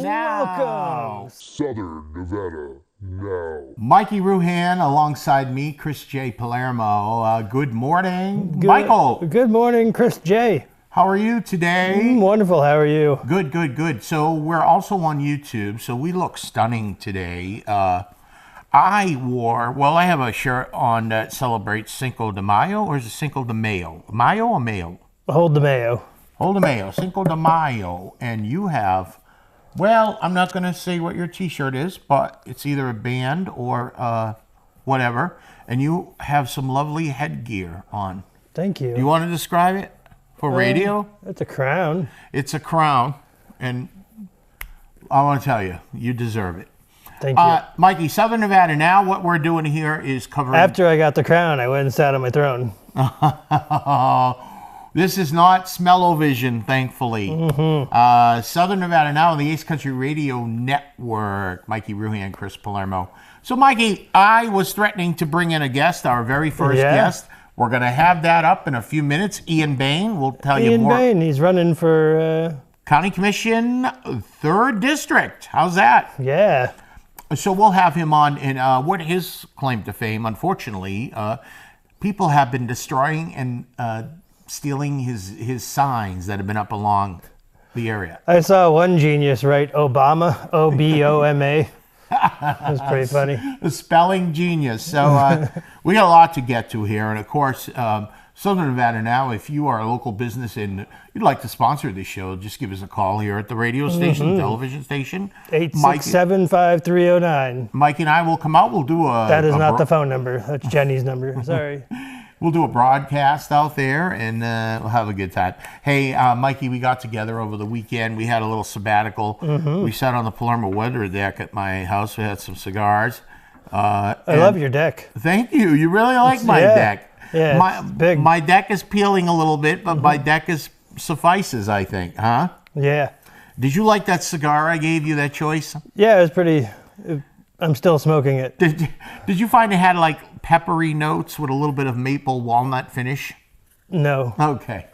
now. Welcome. Southern Nevada now. Mikey Ruhan alongside me, Chris J. Palermo. Good morning, Michael. Good morning, Chris J. How are you today? Wonderful. How are you? Good, good, good. So we're also on YouTube, so we look stunning today. I have a shirt on that celebrates Cinco de Mayo, or is it Cinco de Mayo? Mayo or Mayo? Hold the mayo. Hold de Mayo, Cinco de Mayo. And you have, well, I'm not going to say what your t-shirt is, but it's either a band or whatever. And you have some lovely headgear on. Thank you. Do you want to describe it for radio? It's a crown. It's a crown. And I want to tell you, you deserve it. Thank you. Mikey, Southern Nevada Now, what we're doing here is covering... After I got the crown, I went and sat on my throne. This is not Smell-O-Vision, thankfully. Southern Nevada Now on the Ace Country Radio Network. Mikey Ruhan, Chris Palermo. So, Mikey, I was threatening to bring in a guest, our very first guest. We're going to have that up in a few minutes. Ian Bain will tell you more. Ian Bain, he's running for... County Commission, 3rd District. How's that? Yeah. So we'll have him on, and what his claim to fame, unfortunately, people have been destroying and stealing his signs that have been up along the area. I saw one genius write Obama, O-B-O-M-A. That was pretty funny. The spelling genius. So we got a lot to get to here, and of course, Southern Nevada Now, if you are a local business and you'd like to sponsor this show, just give us a call here at the radio station, television station. 867-5309. Mike and I will come out. We'll do a... That is not the phone number. That's Jenny's number. Sorry. We'll do a broadcast out there, and we'll have a good time. Hey, Mikey, we got together over the weekend. We had a little sabbatical. We sat on the Palermo weather deck at my house. We had some cigars. I love your deck. Thank you. You really like my deck. Yeah, it's big. My deck is peeling a little bit, but my deck suffices, I think, huh? Yeah. Did you like that cigar I gave you, that choice? Yeah, it was pretty... I'm still smoking it. Did you find it had like peppery notes with a little bit of maple walnut finish? No. Okay.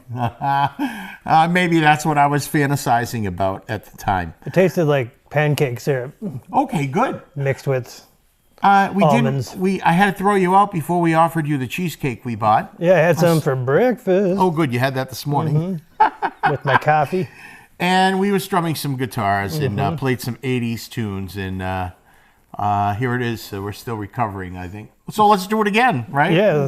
Maybe that's what I was fantasizing about at the time. It tasted like pancake syrup. Okay, good. Mixed with... almonds. I had to throw you out before we offered you the cheesecake we bought. Yeah, I had some for breakfast. Oh, good. You had that this morning. With my coffee. And we were strumming some guitars and played some 80s tunes. And here it is. So we're still recovering, I think. So let's do it again, right? Yeah.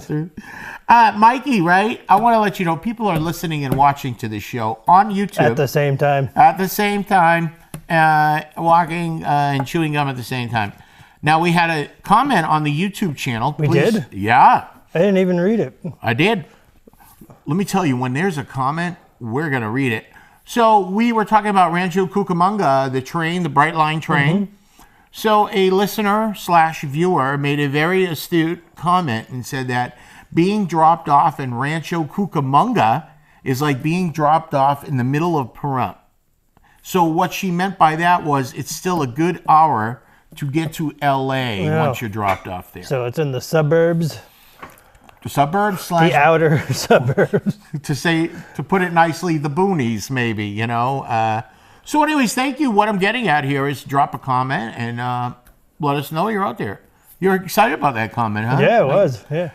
Mikey, right? I want to let you know, people are listening and watching to this show on YouTube. At the same time. At the same time. Walking and chewing gum at the same time. Now, we had a comment on the YouTube channel. We did? Yeah. I didn't even read it. I did. Let me tell you, when there's a comment, we're going to read it. So we were talking about Rancho Cucamonga, the train, the Brightline train. So a listener/viewer made a very astute comment and said that being dropped off in Rancho Cucamonga is like being dropped off in the middle of Pahrump. So what she meant by that was it's still a good hour to get to L.A. once you're dropped off there. So it's in the suburbs. The suburbs? The outer suburbs. To put it nicely, the boonies, maybe, you know. So anyways, thank you. What I'm getting at here is drop a comment and let us know you're out there. You're excited about that comment, huh? Yeah, it was. Yeah.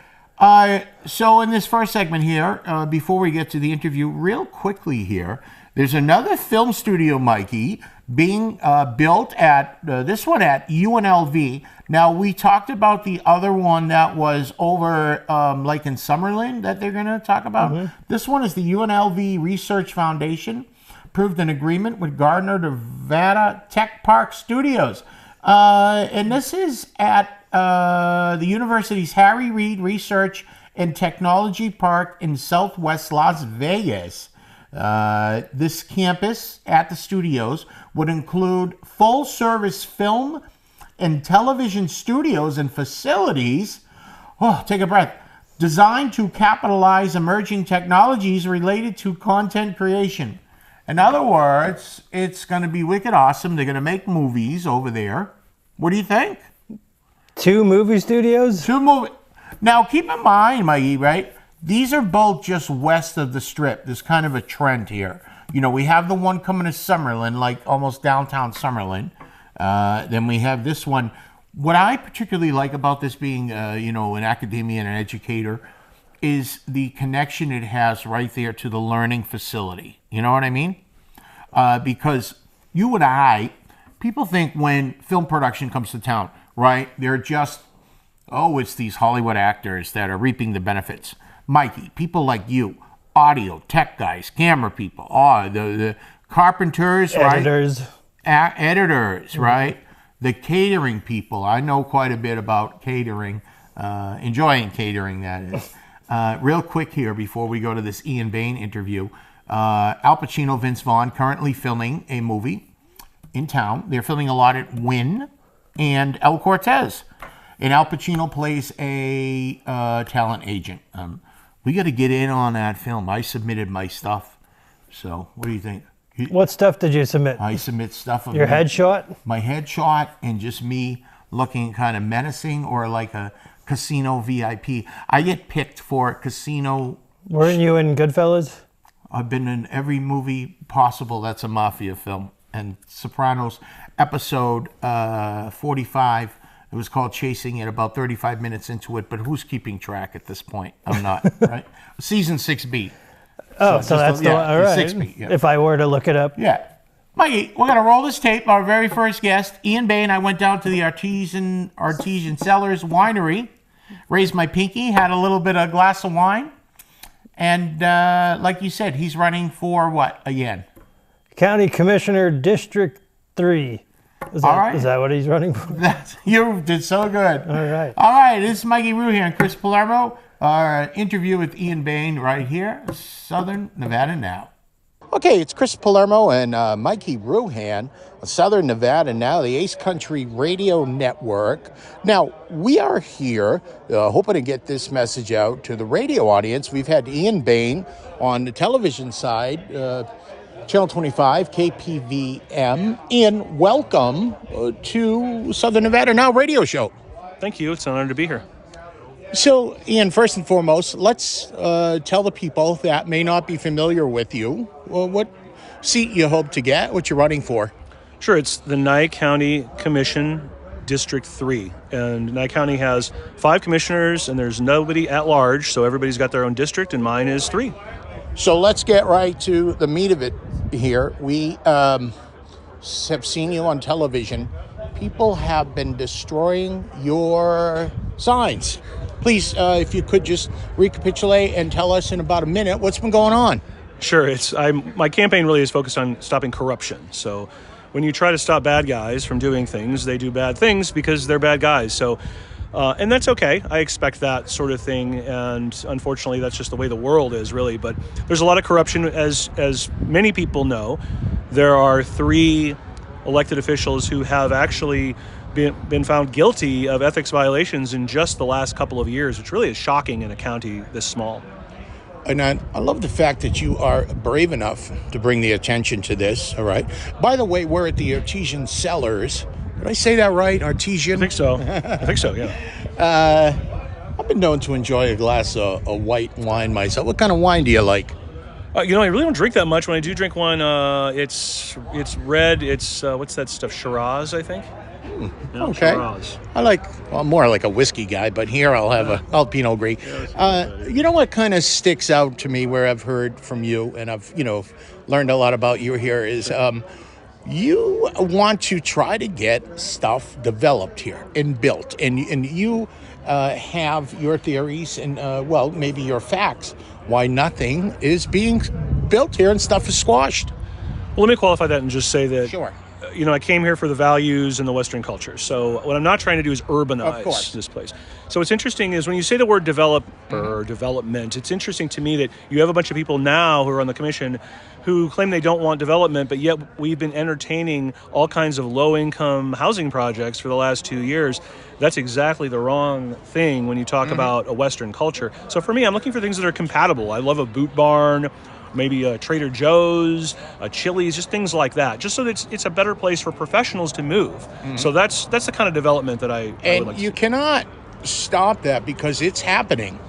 So in this first segment here, before we get to the interview, real quickly here, there's another film studio, Mikey, being built at, this one at UNLV. Now, we talked about the other one that was over like in Summerlin that they're going to talk about. This one is the UNLV Research Foundation, approved an agreement with Gardner Nevada Tech Park Studios. And this is at the university's Harry Reid Research and Technology Park in Southwest Las Vegas. This campus at the studios would include full-service film and television studios and facilities. Oh, take a breath. Designed to capitalize emerging technologies related to content creation. In other words, it's going to be wicked awesome. They're going to make movies over there. What do you think? 2 movie studios? 2 movies. Now, keep in mind, Mikey, right? These are both just west of the Strip. There's kind of a trend here. we have the one coming to Summerlin, like almost downtown Summerlin. Then we have this one. What I particularly like about this being, an academia and an educator is the connection it has right there to the learning facility. You know what I mean? Because you and I, people think when film production comes to town, right, they're just, it's these Hollywood actors that are reaping the benefits. Mikey, people like you, audio, tech guys, camera people, the carpenters, Editors. right? Editors, right? The catering people. I know quite a bit about catering, enjoying catering, that is. Real quick here before we go to this Ian Bain interview. Al Pacino, Vince Vaughn, currently filming a movie in town. They're filming a lot at Wynn and El Cortez. And Al Pacino plays a talent agent. We got to get in on that film. I submitted my stuff. So what do you think? What stuff did you submit? I submit stuff of Your headshot? my headshot, and just me looking kind of menacing or like a casino VIP. I get picked for casino. Weren't you in Goodfellas? I've been in every movie possible that's a mafia film. And Sopranos episode 45, it was called Chasing It, about 35 minutes into it, but who's keeping track at this point? I'm not, right? Season 6B. So that's the one. All right. 6B, yeah. If I were to look it up. Yeah. Mikey, we're going to roll this tape. Our very first guest, Ian Bain. I went down to the Artesian Cellars Winery, raised my pinky, had a little bit of glass of wine. And like you said, he's running for what again? County Commissioner, District 3. Is that what he's running for? You did so good. All right. All right, this is Mikey Rue here and Chris Palermo. Our interview with Ian Bain right here, Southern Nevada Now. Okay, it's Chris Palermo and Mikey Ruhan, Southern Nevada Now, the Ace Country Radio Network. Now, we are here hoping to get this message out to the radio audience. We've had Ian Bain on the television side, Channel 25, KPVM. Ian, welcome to Southern Nevada Now radio show. Thank you. It's an honor to be here. So, Ian, first and foremost, let's tell the people that may not be familiar with you what seat you hope to get, what you're running for. Sure. It's the Nye County Commission, District 3. And Nye County has 5 commissioners, and there's nobody at large, so everybody's got their own district, and mine is 3. So let's get right to the meat of it here. We have seen you on television. People have been destroying your signs. Please, if you could just recapitulate and tell us in about a minute what's been going on. Sure. My campaign really is focused on stopping corruption. So when you try to stop bad guys from doing things, they do bad things because they're bad guys. So, and that's okay. I expect that sort of thing. And unfortunately, that's just the way the world is, really. But there's a lot of corruption, as many people know. There are 3 elected officials who have actually been found guilty of ethics violations in just the last couple of years, which really is shocking in a county this small. And I love the fact that you are brave enough to bring the attention to this, all right? By the way, we're at the Artesian Cellars. Did I say that right, Artesian? I think so. Yeah. I've been known to enjoy a glass of white wine myself. What kind of wine do you like? I really don't drink that much. When I do drink one, it's red. It's, what's that stuff, Shiraz, I think? Yeah, okay. Shiraz. I I'm more like a whiskey guy, but here I'll have I'll Pinot Gris. You know what kind of sticks out to me where I've heard from you and I've, learned a lot about you here is you want to try to get stuff developed here and built, and you have your theories and, maybe your facts why nothing is being built here and stuff is squashed. Well, let me qualify that and just say that, Sure. I came here for the values and the Western culture. So what I'm not trying to do is urbanize this place. So what's interesting is when you say the word developer or development, it's interesting to me that you have a bunch of people now who are on the commission who claim they don't want development, but yet we've been entertaining all kinds of low-income housing projects for the last 2 years. That's exactly the wrong thing when you talk about a Western culture. So for me, I'm looking for things that are compatible. I love a Boot Barn, maybe a Trader Joe's, a Chili's, just things like that, just so that it's a better place for professionals to move. So that's the kind of development that I would like to see. And you cannot stop that because it's happening.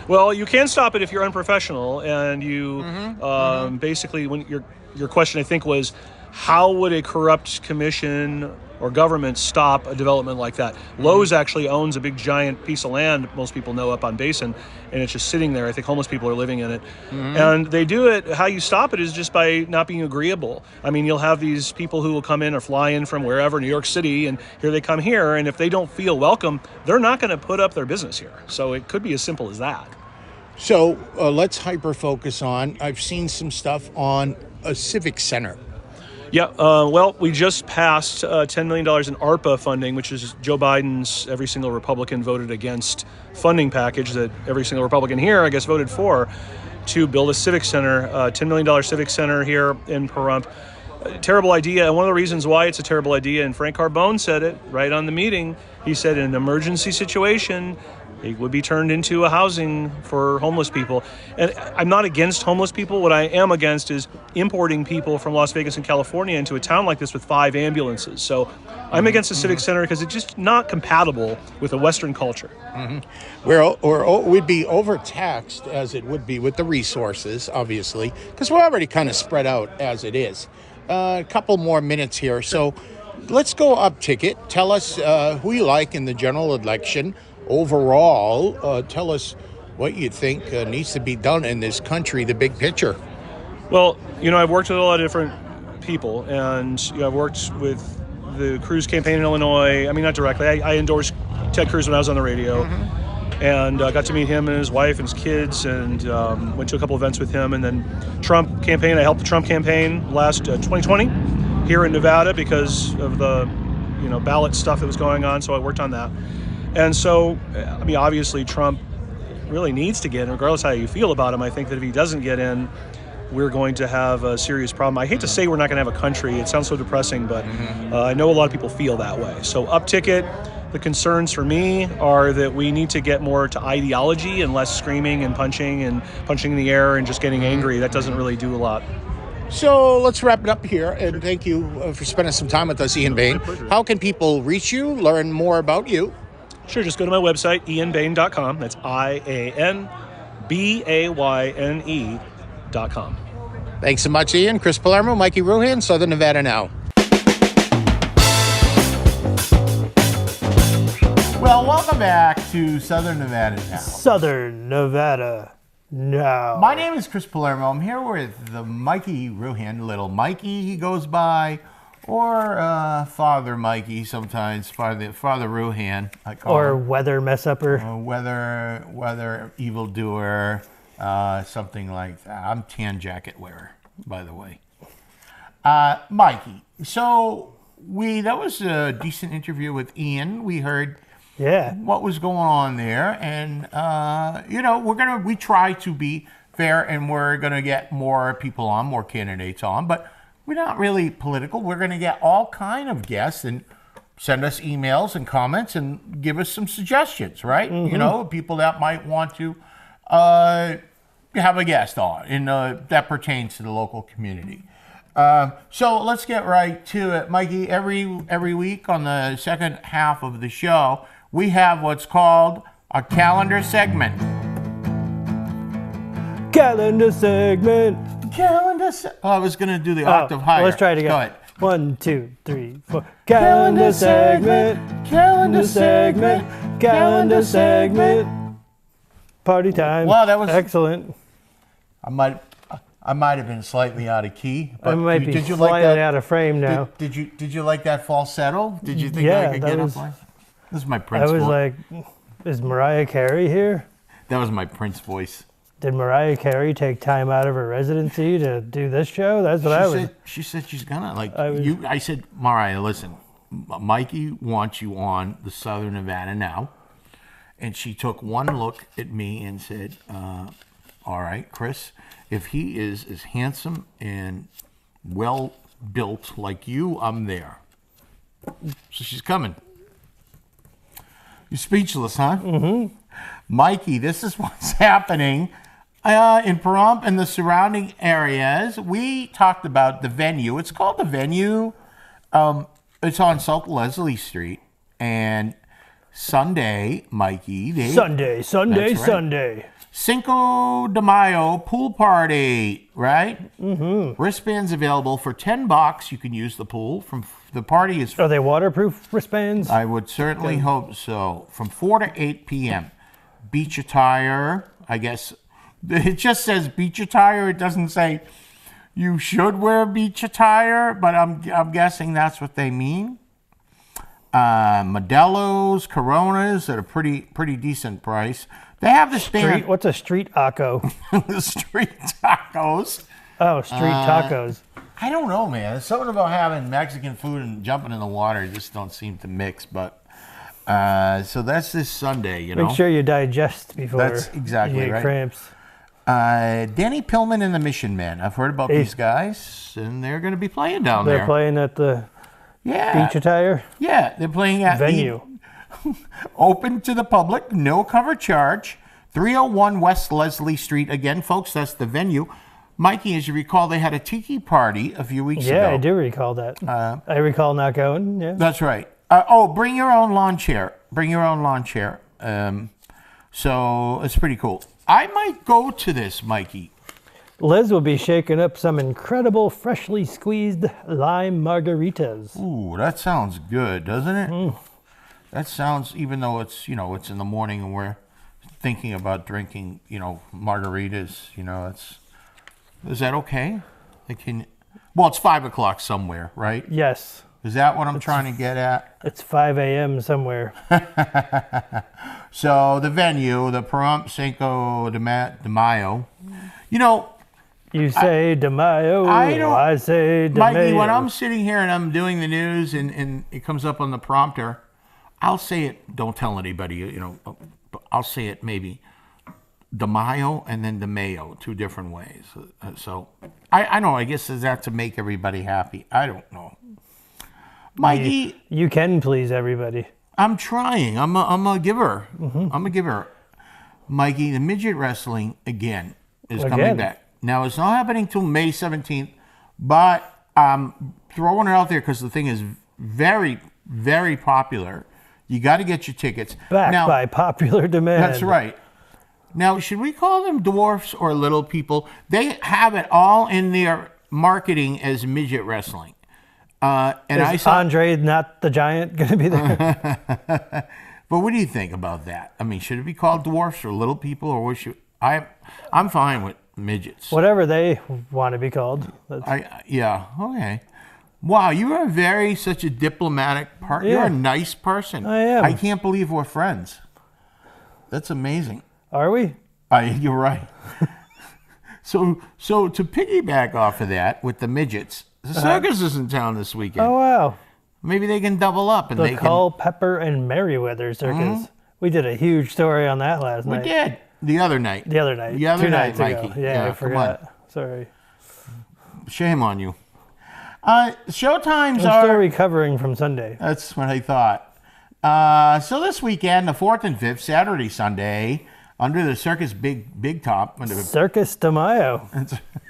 Well, you can stop it if you're unprofessional and you basically when your question, I think, was how would a corrupt commission or government stop a development like that? Lowe's actually owns a big giant piece of land, most people know, up on Basin, and it's just sitting there. I think homeless people are living in it. And they do it, how you stop it is just by not being agreeable. I mean, you'll have these people who will come in or fly in from wherever, New York City, and here they come here, and if they don't feel welcome, they're not going to put up their business here. So it could be as simple as that. So let's hyper-focus on, I've seen some stuff on a civic center. Yeah, well, we just passed $10 million in ARPA funding, which is Joe Biden's every single Republican voted against funding package that every single Republican here, I guess, voted for to build a civic center, $10 million civic center here in Pahrump. Terrible idea, and one of the reasons why it's a terrible idea, and Frank Carbone said it right on the meeting, he said in an emergency situation, it would be turned into a housing for homeless people. And I'm not against homeless people. What I am against is importing people from Las Vegas and California into a town like this with 5 ambulances. So I'm against the Civic Center because it's just not compatible with a Western culture. We'd be overtaxed as it would be with the resources, obviously, because we're already kind of spread out as it is. A couple more minutes here. So let's go up ticket. Tell us who you like in the general election. Overall, tell us what you think needs to be done in this country, the big picture. Well, I've worked with a lot of different people, and I've worked with the Cruz campaign in Illinois. I mean, not directly. I endorsed Ted Cruz when I was on the radio, and got to meet him and his wife and his kids, and went to a couple events with him. And then Trump campaign, I helped the Trump campaign last 2020 here in Nevada because of the ballot stuff that was going on, so I worked on that. And so, I mean, obviously Trump really needs to get in, regardless of how you feel about him. I think that if he doesn't get in, we're going to have a serious problem. I hate to say we're not going to have a country. It sounds so depressing, but I know a lot of people feel that way. So up ticket, the concerns for me are that we need to get more to ideology and less screaming and punching in the air and just getting angry. That doesn't really do a lot. So let's wrap it up here, and thank you for spending some time with us, Ian Bain. How can people reach you, learn more about you? Sure, just go to my website, ianbain.com. That's IANBAYNE.com. Thanks so much, Ian. Chris Palermo, Mikey Ruhan, Southern Nevada Now. Well, welcome back to Southern Nevada Now. Southern Nevada Now. My name is Chris Palermo. I'm here with the Mikey Ruhan, Little Mikey he goes by, or Father Mikey sometimes, Father Ruhan, I call Or him. weather mess upper. Weather evildoer, something like that. I'm tan jacket wearer, by the way. Mikey, so that was a decent interview with Ian. We heard what was going on there, and we try to be fair, and we're gonna get more people on, more candidates on, but we're not really political. We're going to get all kind of guests and send us emails and comments and give us some suggestions, right? People that might want to have a guest on, and that pertains to the local community. So let's get right to it. Mikey, every week on the second half of the show, we have what's called a calendar segment. Calendar segment. I was going to do the octave higher. Let's try it again. Go ahead. 1, 2, 3, 4. Calendar segment. Calendar segment. Calendar segment. Party time. Well, that was excellent. I might have been slightly out of key. But I might be did you slightly like that, out of frame now. Did you like that falsetto? Did you think I could get up like? This is my Prince voice. I was like, is Mariah Carey here? That was my Prince voice. Did Mariah Carey take time out of her residency to do this show? That's what She said she's gonna I said, Mariah, listen, Mikey wants you on the Southern Nevada Now, and she took one look at me and said, "All right, Chris, if he is as handsome and well built like you, I'm there." So she's coming. You're speechless, huh? Mm-hmm. Mikey, this is what's happening. In Pahrump and the surrounding areas, we talked about the venue. It's called the Venue. It's on South Leslie Street. And Sunday, Mikey. Sunday. That's right. Cinco de Mayo pool party, right? Mm-hmm. Wristbands available for $10. You can use the pool. The party is. Are they waterproof wristbands? I would certainly hope so. From 4 to 8 p.m. Beach attire, I guess. It just says beach attire. It doesn't say you should wear beach attire, but I'm guessing that's what they mean. Modelo's, Coronas at a pretty decent price. They have the stand. What's a street taco? The street tacos. Oh, street tacos. I don't know, man. There's something about having Mexican food and jumping in the water just don't seem to mix. But so that's this Sunday, you know. Make sure you digest before That's exactly you get right. cramps. Danny Pillman and the Mission Men. I've heard about these guys, and they're going to be playing down there. They're playing at the Yeah. beach attire Yeah, they're playing at venue. open to the public, no cover charge. 301 West Leslie Street. Again, folks, that's the venue. Mikey, as you recall, they had a tiki party a few weeks ago. Yeah, I do recall that. I recall not going. Yeah. That's right. Bring your own lawn chair. Bring your own lawn chair. So it's pretty cool. I might go to this, Mikey. Liz will be shaking up some incredible freshly squeezed lime margaritas. Ooh, that sounds good, doesn't it? That sounds, even though it's, it's in the morning and we're thinking about drinking, margaritas, is that okay? It's 5 o'clock somewhere, right? Yes. Is that what I'm trying to get at? It's 5 a.m. somewhere. So the venue, the Pahrump Cinco de Mayo, You say De Mayo, I say De Mikey, Mayo. when I'm sitting here and I'm doing the news and it comes up on the prompter, I'll say it, don't tell anybody, I'll say it maybe De Mayo and then De Mayo, two different ways. So I know, I guess is that to make everybody happy? I don't know. Mikey. You can please everybody. I'm trying. I'm a giver. Mm-hmm. I'm a giver. Mikey, the midget wrestling, again, is coming back. Now, it's not happening till May 17th, but I'm throwing it out there because the thing is very, very popular. You got to get your tickets. Backed by popular demand. That's right. Now, should we call them dwarfs or little people? They have it all in their marketing as midget wrestling. Is Andre not the Giant going to be there? But what do you think about that? I mean, should it be called dwarfs or little people, or what should I'm fine with midgets. Whatever they want to be called. Okay. Wow, you are such a diplomatic partner. Yeah. You're a nice person. I am. I can't believe we're friends. That's amazing. Are we? You're right. So to piggyback off of that with the midgets, the circus is in town this weekend. Oh, wow. Maybe they can double up and The Culpeper and Merriweather Circus. Mm-hmm. We did a huge story on that last night. We did. The other night. The other night. The other 2 night, nights Mikey. ago. Yeah, I forgot. Sorry. Shame on you. Showtimes I'm still recovering from Sunday. That's what I thought. So this weekend, the 4th and 5th, Saturday, Sunday, under the Circus Big Top. Circus de Mayo.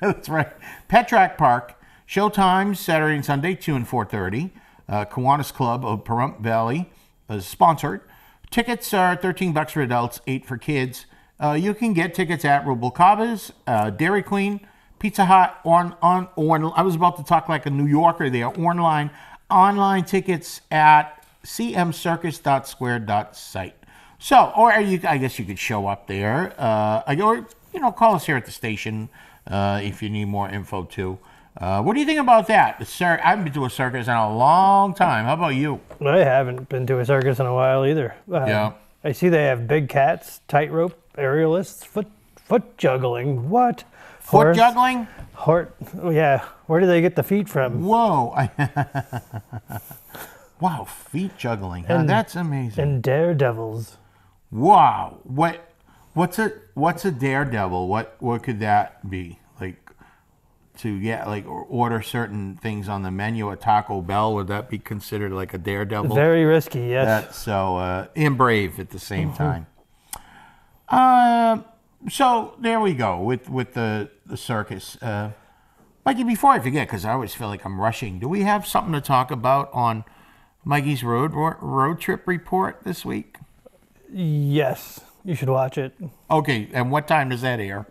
That's right. Petrack Park. Showtimes, Saturday and Sunday, 2 and 4:30. Kiwanis Club of Pahrump Valley is sponsored. Tickets are $13 for adults, $8 for kids. You can get tickets at Rubalcaba's, Dairy Queen, Pizza Hut, I was about to talk like a New Yorker there. Online tickets at cmcircus.square.site. So, I guess you could show up there. Call us here at the station if you need more info too. What do you think about that? I haven't been to a circus in a long time. How about you? I haven't been to a circus in a while either. Yeah. I see they have big cats, tightrope, aerialists, foot juggling. What? Foot juggling? Yeah. Where do they get the feet from? Whoa. Wow, feet juggling. That's amazing. And daredevils. Wow. What's a daredevil? What could that be? To get order certain things on the menu at Taco Bell, would that be considered like a daredevil? Very risky, yes. That's so and brave at the same time. So there we go with the circus. Mikey, before I forget, because I always feel like I'm rushing, do we have something to talk about on Mikey's road trip report this week? Yes. You should watch it. Okay, and what time does that air?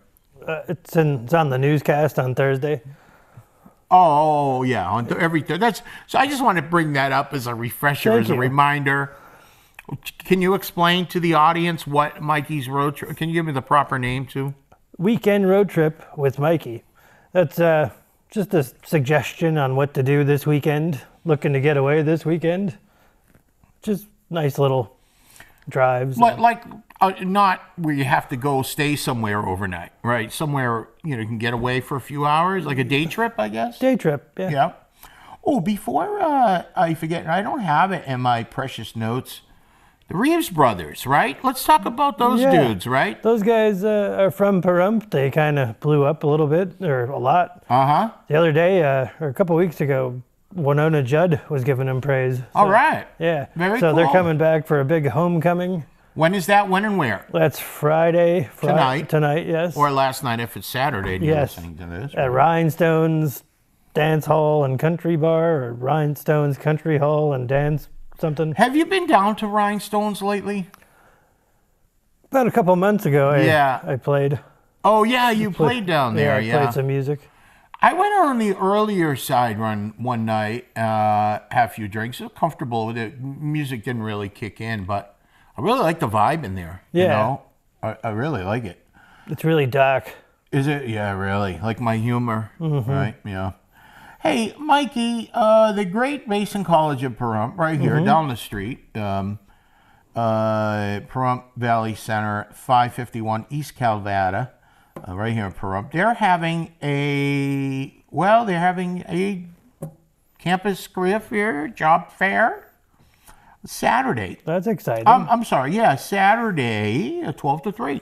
It's on the newscast on Thursday. Oh, yeah, on that's so. I just want to bring that up as a refresher, Thank as a you. reminder. Can you explain to the audience what Mikey's road trip? Can you give me the proper name too? Weekend road trip with Mikey. That's just a suggestion on what to do this weekend. Looking to get away this weekend. Just nice little drives. Like not where you have to go stay somewhere overnight, right? Somewhere you can get away for a few hours, like a day trip, I guess. Day trip, yeah. Yeah. Oh, before I forget, I don't have it in my precious notes. The Reeves brothers, right? Let's talk about those Yeah. dudes, right? Those guys are from Pahrump. They kind of blew up a little bit, or a lot. Uh-huh. The other day, or a couple weeks ago, Winona Judd was giving them praise. All right. Yeah. Very so they're cool. coming back for a big homecoming. When is that? When and where? That's Friday. Tonight. Tonight, yes. Or last night if it's Saturday and you're Yes. listening to this. At Rhinestones Dance Hall and Country Bar, or Rhinestones Country Hall and Dance something. Have you been down to Rhinestones lately? About a couple months ago, Yeah. I played. Oh, yeah, you played down there, I played some music. I went on the earlier side run one night, had a few drinks. I was comfortable with it. Music didn't really kick in, but I really like the vibe in there. You Yeah. know? I really like it. It's really dark. Is it? Yeah, really. Like my humor, Mm-hmm. right? Yeah. Hey, Mikey, the Great Basin College of Pahrump, right here down the street, Pahrump Valley Center, 551 East Calvada, right here in Pahrump. They're having a campus career fair, job fair, Saturday. That's exciting. I'm sorry, yeah, Saturday, 12 to 3.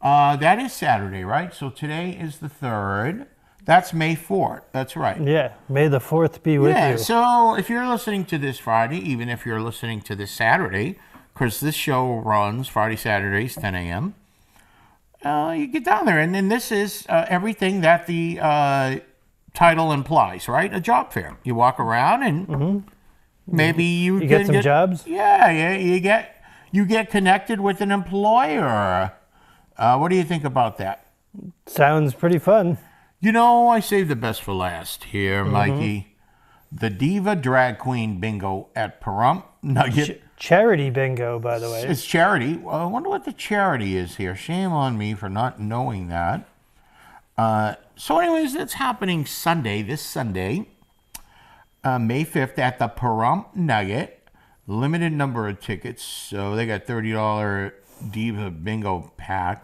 That is Saturday, right? So today is the 3rd. That's May 4th. That's right. yeah. May the 4th be with Yeah, you. so if you're listening to this Friday, even if you're listening to this Saturday, because this show runs Friday, Saturdays, 10 a.m., you get down there. And then this is everything that the title implies, right? A job fair. You walk around and maybe you You can get some jobs? Yeah, you get connected with an employer. What do you think about that? Sounds pretty fun. You know, I saved the best for last here, Mikey. The Diva Drag Queen Bingo at Pahrump Nugget. Charity bingo, by the way. It's charity. Well, I wonder what the charity is here. Shame on me for not knowing that. So anyways, it's happening Sunday, this Sunday, May 5th at the Pahrump Nugget. Limited number of tickets. So they got $30 Diva Bingo pack.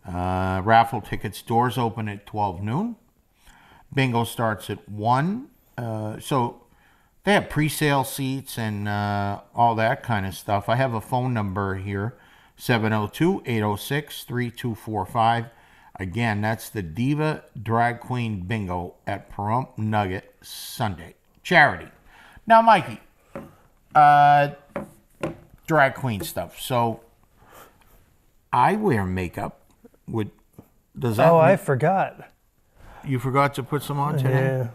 Raffle tickets, doors open at 12 noon. Bingo starts at 1. So they have pre-sale seats and all that kind of stuff. I have a phone number here, 702-806-3245. Again, that's the Diva Drag Queen Bingo at Pahrump Nugget Sunday. Charity. Now, Mikey, drag queen stuff. So I wear makeup. Does that Oh, I mean- forgot. you forgot to put some on today? Yeah.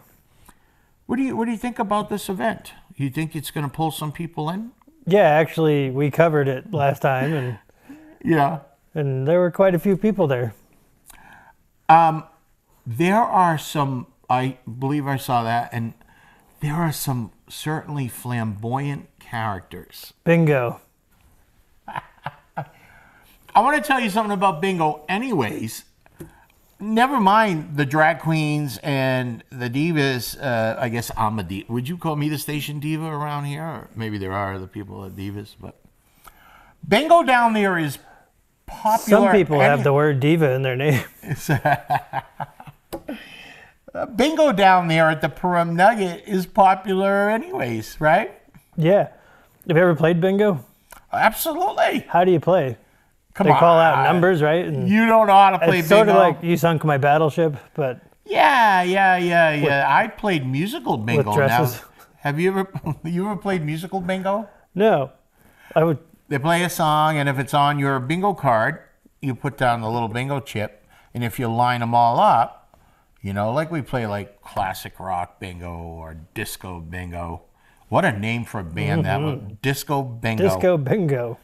What do you think about this event? You think it's going to pull some people in? Yeah, actually, we covered it last time, Yeah. and there were quite a few people there. There are some, I believe I saw that, and there are some certainly flamboyant characters. Bingo. I want to tell you something about bingo anyways. Never mind the drag queens and the divas. I guess I'm a diva. Would you call me the station diva around here? Or maybe there are other people that are divas, but bingo down there is popular. Some people have the word diva in their name. Bingo down there at the Pahrump Nugget is popular anyways, right? Yeah. Have you ever played bingo? Absolutely. How do you play? Come They on. call out numbers, right? And You don't know how to play it's bingo. sort of like You Sunk My Battleship, but Yeah. I played musical bingo. dresses. Now, have you ever played musical bingo? no. I would. They play a song, and if it's on your bingo card, you put down the little bingo chip, and if you line them all up, like we play like classic rock bingo or disco bingo. What a name for a band that was. Disco bingo. Disco bingo.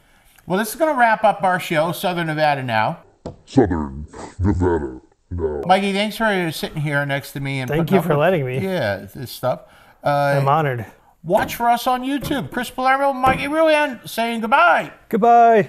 Well, this is going to wrap up our show, Southern Nevada Now. Southern Nevada now. Mikey, thanks for sitting here next to me. And Thank putting you up for with- letting me. Yeah, this stuff. I'm honored. Watch for us on YouTube. Chris Palermo, Mikey Ruan saying goodbye. Goodbye.